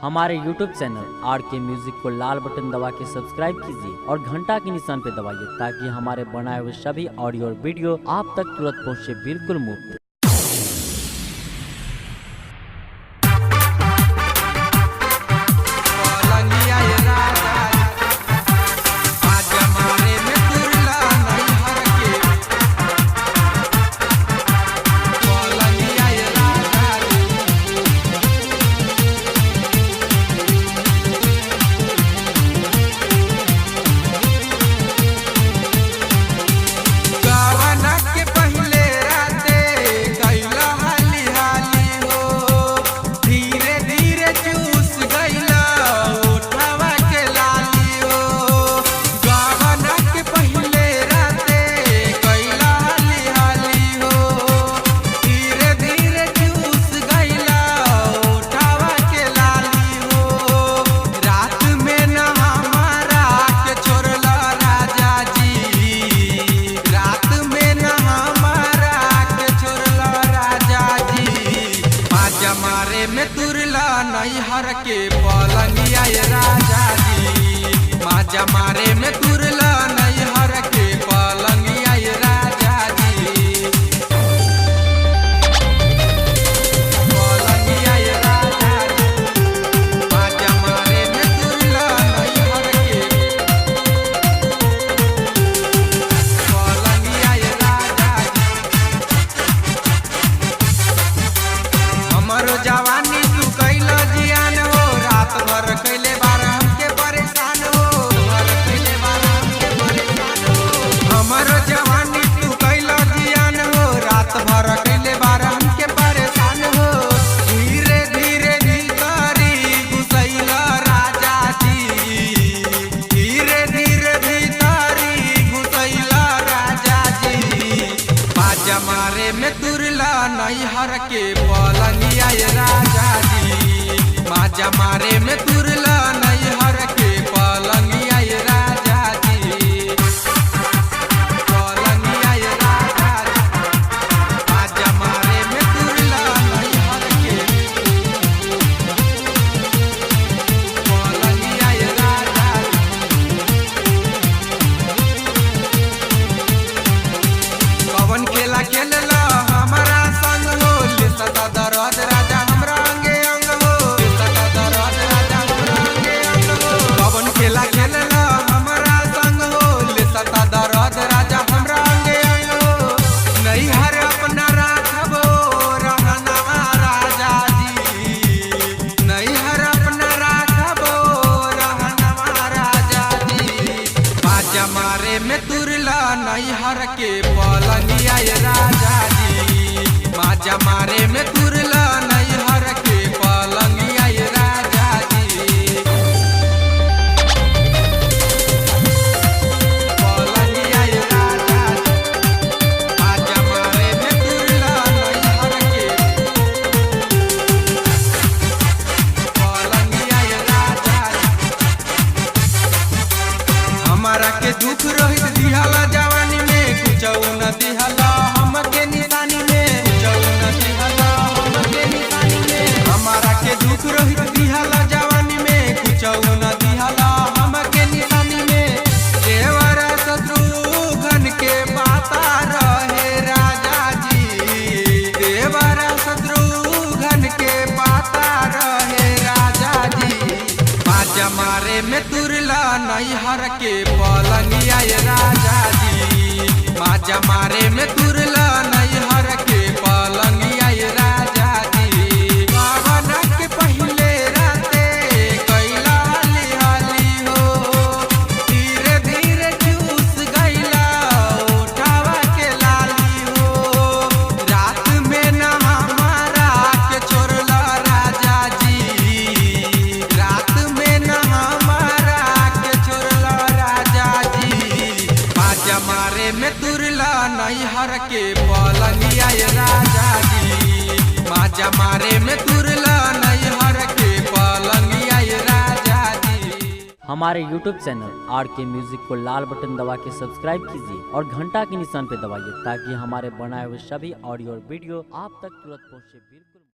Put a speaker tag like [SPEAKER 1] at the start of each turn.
[SPEAKER 1] हमारे YouTube channel RK music को लाल button दबा के सब्सक्राइब कीजिए और घंटा के निशान पे दबाइए ताकि हमारे बनाए हुए सभी ऑडियो और वीडियो आप तक तुरंत पहुंचे बिल्कुल मुफ्त।
[SPEAKER 2] नैहर के पलंगिया राजा जी माजा मारे में तुरला नैहर के पलंगिया राजा जी पलंगिया राजा जी माजा मारे में तुरला नैहर के पलंगिया राजा जी हमारो जवानी कैले बार हमके परेशान हो हमारो जवानी तू कैला जियान हो रात भर कैले बार हमके परेशान हो धीरे धीरे भीतरी घुसैला राजा जी धीरे धीरे भीतरी घुसैला राजा जी बाजा मारे में तुरला नैहर के पलंगिया राजा जी माजा मारे में तुरला नैहर के पलंगिया राजा जी पलंगिया राजा जी माजा मारे में तुरला नैहर के पलंगिया राजा कवन खेला खेलला हमारा संग हो ले सदा दर्द राजा हमरा अंगे अंग खेला खेलला हमारा संग हो ले सता दर्द राजा हमरा अंगे अंग हो नैहर अपना राखबो रहनवा राजा जी नैहर अपना राखबो रहनवा राजा जी बाजा मारे में तुरला नैहर के पलंगिया राजा जी बाजा मारे में तुरला नैहर के पलंगिया राजा जी हमारा के दुख रोहित दिहला जवानी में कुछ न दिहला हमके निशानी में कुछ न दिहला हमके निशानी में हमारा के दुख रोहित दिहला जवानी में कुछ न दिहला हमके निशानी में देवरा शत्रुघ्न के पाता रहे राजा जी देवरा शत्रुघ्न के पाता रहे राजा जी बाजा मारे में तुरला नैहर के पलंगिया राजा जी बाजा मारे में तुरला नैहर के पलंगिया राजा जी पावन के पहले राते कैला हाली हो धीरे धीरे चूस गैला उठावा के लाली हो रात में न हमारा के छोड़ला राजा जी रात में न हमारा के छोड़ला राजा जी बाजा मारे में तुरला नैहर के पलंगिया राजा जी बाजा मारे में तुरला नैहर के पलंगिया राजा जी
[SPEAKER 1] हमारे YouTube चैनल RK म्यूजिक को लाल बटन दबा के सब्सक्राइब कीजिए और घंटा के निशान पे दबाइए ताकि हमारे बनाए हुए सभी ऑडियो और वीडियो आप तक तुरंत पहुंचे।